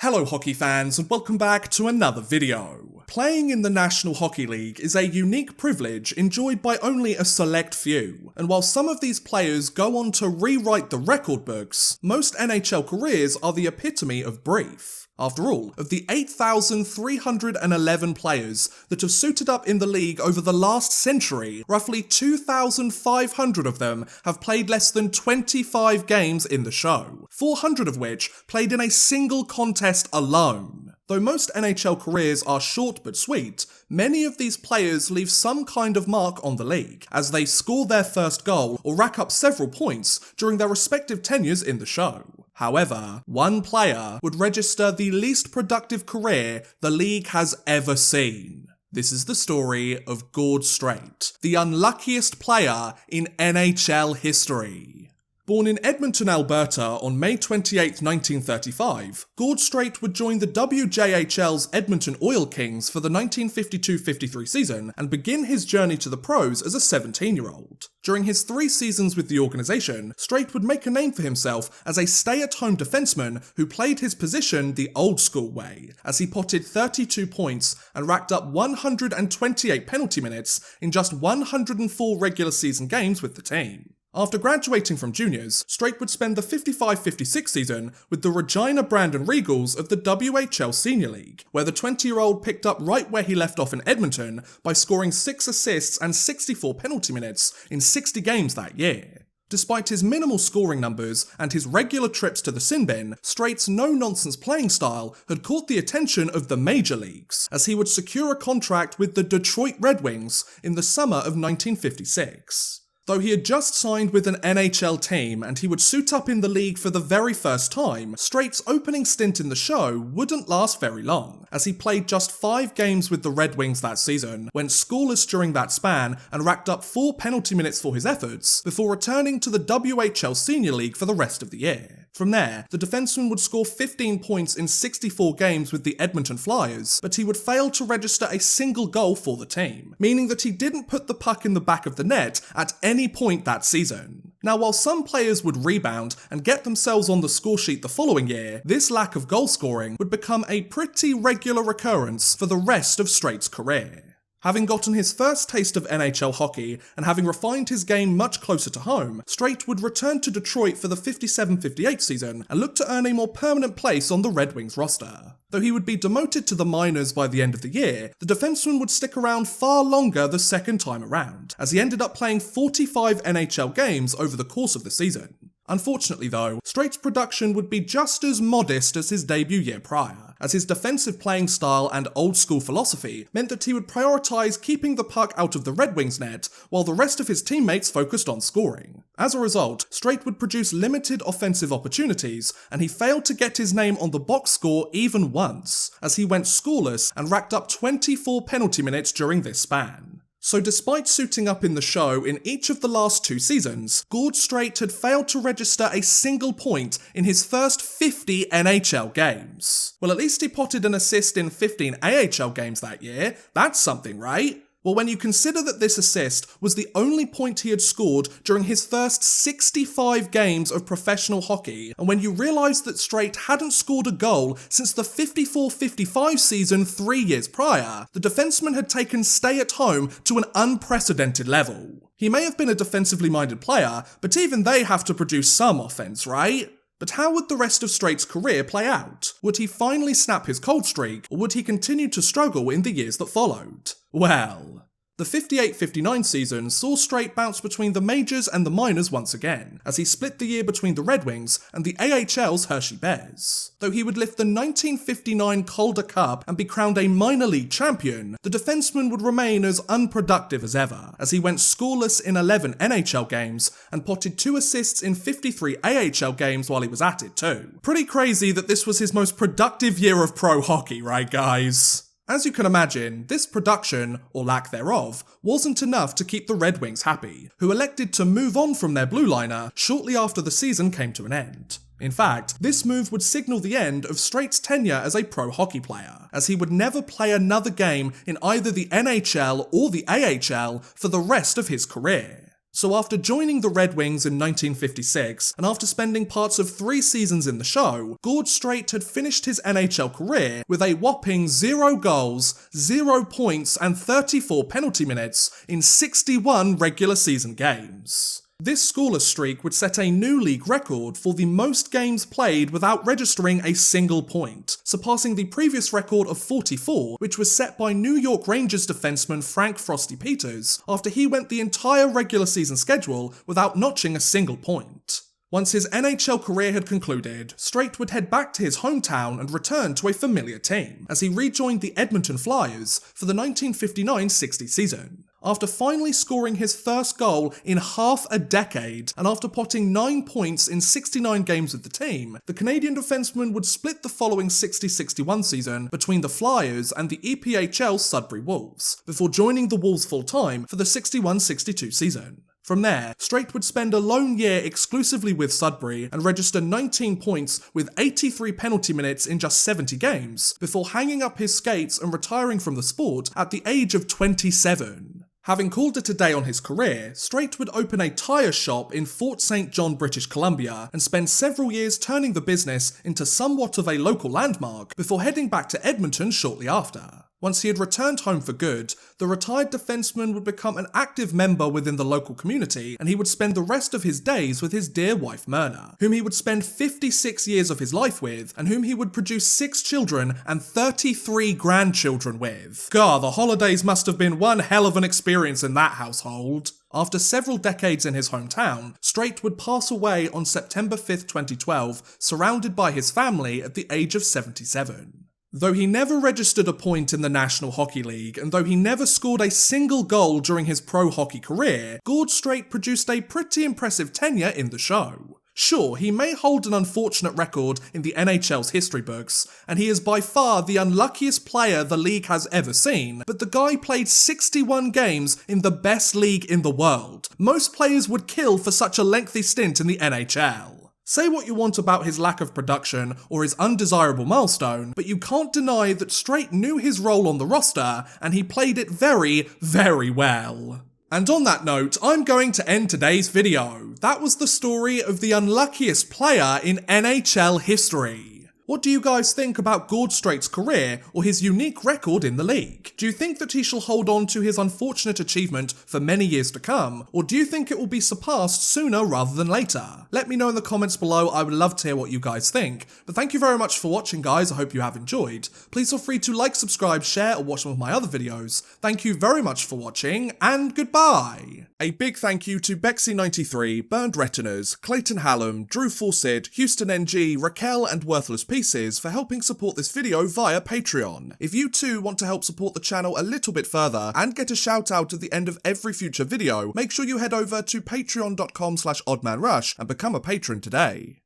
Hello hockey fans and welcome back to another video. Playing in the National Hockey League is a unique privilege enjoyed by only a select few, and while some of these players go on to rewrite the record books, most NHL careers are the epitome of brief. After all, of the 8,311 players that have suited up in the league over the last century, roughly 2,500 of them have played less than 25 games in the show, 400 of which played in a single contest alone. Though most NHL careers are short but sweet, many of these players leave some kind of mark on the league, as they score their first goal or rack up several points during their respective tenures in the show. However, one player would register the least productive career the league has ever seen. This is the story of Gord Strate, the unluckiest player in NHL history. Born in Edmonton, Alberta on May 28, 1935, Gord Strate would join the WJHL's Edmonton Oil Kings for the 1952-53 season and begin his journey to the pros as a 17-year-old. During his 3 seasons with the organisation, Strate would make a name for himself as a stay-at-home defenseman who played his position the old-school way, as he potted 32 points and racked up 128 penalty minutes in just 104 regular season games with the team. After graduating from juniors, Strate would spend the 55-56 season with the Regina Brandon Regals of the WHL Senior League, where the 20-year-old picked up right where he left off in Edmonton by scoring 6 assists and 64 penalty minutes in 60 games that year. Despite his minimal scoring numbers and his regular trips to the sin bin, Strate's no-nonsense playing style had caught the attention of the major leagues, as he would secure a contract with the Detroit Red Wings in the summer of 1956. Though he had just signed with an NHL team and he would suit up in the league for the very first time, Strate's opening stint in the show wouldn't last very long, as he played just 5 games with the Red Wings that season, went scoreless during that span and racked up 4 penalty minutes for his efforts, before returning to the WHL Senior League for the rest of the year. From there, the defenseman would score 15 points in 64 games with the Edmonton Flyers, but he would fail to register a single goal for the team, meaning that he didn't put the puck in the back of the net at any point that season. Now, while some players would rebound and get themselves on the scoresheet the following year, this lack of goal scoring would become a pretty regular recurrence for the rest of Strate's career. Having gotten his first taste of NHL hockey and having refined his game much closer to home, Strate would return to Detroit for the 57-58 season and look to earn a more permanent place on the Red Wings roster. Though he would be demoted to the minors by the end of the year, the defenseman would stick around far longer the second time around, as he ended up playing 45 NHL games over the course of the season. Unfortunately though, Strate's production would be just as modest as his debut year prior, as his defensive playing style and old-school philosophy meant that he would prioritise keeping the puck out of the Red Wings' net while the rest of his teammates focused on scoring. As a result, Strate would produce limited offensive opportunities, and he failed to get his name on the box score even once, as he went scoreless and racked up 24 penalty minutes during this span. So despite suiting up in the show in each of the last 2 seasons, Gord Strate had failed to register a single point in his first 50 NHL games. Well, at least he potted an assist in 15 AHL games that year. That's something, right? Well, when you consider that this assist was the only point he had scored during his first 65 games of professional hockey, and when you realise that Strate hadn't scored a goal since the 54-55 season 3 years prior, the defenseman had taken stay-at-home to an unprecedented level. He may have been a defensively minded player, but even they have to produce some offence, right? But how would the rest of Strate's career play out? Would he finally snap his cold streak, or would he continue to struggle in the years that followed? Well, the 58-59 season saw Strate bounce between the majors and the minors once again, as he split the year between the Red Wings and the AHL's Hershey Bears. Though he would lift the 1959 Calder Cup and be crowned a minor league champion, the defenseman would remain as unproductive as ever, as he went scoreless in 11 NHL games and potted 2 assists in 53 AHL games while he was at it too. Pretty crazy that this was his most productive year of pro hockey, right guys? As you can imagine, this production, or lack thereof, wasn't enough to keep the Red Wings happy, who elected to move on from their blue liner shortly after the season came to an end. In fact, this move would signal the end of Strate's tenure as a pro hockey player, as he would never play another game in either the NHL or the AHL for the rest of his career. So after joining the Red Wings in 1956, and after spending parts of 3 seasons in the show, Gord Strate had finished his NHL career with a whopping 0 goals, 0 points, and 34 penalty minutes in 61 regular season games. This scoreless streak would set a new league record for the most games played without registering a single point, surpassing the previous record of 44, which was set by New York Rangers defenseman Frank "Frosty" Peters after he went the entire regular season schedule without notching a single point. Once his NHL career had concluded, Strate would head back to his hometown and return to a familiar team, as he rejoined the Edmonton Flyers for the 1959-60 season. After finally scoring his first goal in half a decade, and after potting 9 points in 69 games with the team, the Canadian defenseman would split the following 60-61 season between the Flyers and the EPHL Sudbury Wolves, before joining the Wolves full-time for the 61-62 season. From there, Strate would spend a lone year exclusively with Sudbury and register 19 points with 83 penalty minutes in just 70 games, before hanging up his skates and retiring from the sport at the age of 27. Having called it a day on his career, Strate would open a tyre shop in Fort St. John, British Columbia, and spend several years turning the business into somewhat of a local landmark before heading back to Edmonton shortly after. Once he had returned home for good, the retired defenseman would become an active member within the local community, and he would spend the rest of his days with his dear wife Myrna, whom he would spend 56 years of his life with, and whom he would produce 6 children and 33 grandchildren with. God, the holidays must have been one hell of an experience in that household. After several decades in his hometown, Strate would pass away on September 5th, 2012, surrounded by his family at the age of 77. Though he never registered a point in the National Hockey League, and though he never scored a single goal during his pro hockey career, Gord Strate produced a pretty impressive tenure in the show. Sure, he may hold an unfortunate record in the NHL's history books, and he is by far the unluckiest player the league has ever seen, but the guy played 61 games in the best league in the world. Most players would kill for such a lengthy stint in the NHL. Say what you want about his lack of production or his undesirable milestone, but you can't deny that Strate knew his role on the roster, and he played it very, very well. And on that note, I'm going to end today's video. That was the story of the unluckiest player in NHL history. What do you guys think about Gord Strate's career or his unique record in the league? Do you think that he shall hold on to his unfortunate achievement for many years to come, or do you think it will be surpassed sooner rather than later? Let me know in the comments below, I would love to hear what you guys think. But thank you very much for watching, guys, I hope you have enjoyed. Please feel free to like, subscribe, share, or watch some of my other videos. Thank you very much for watching, and goodbye! A big thank you to Bexy93, Burned Retinas, Clayton Hallam, Drew Fawcett, Houston NG, Raquel, and Worthless Pieces for helping support this video via Patreon. If you too want to help support the channel a little bit further and get a shout out at the end of every future video, make sure you head over to patreon.com/oddmanrush and become a patron today.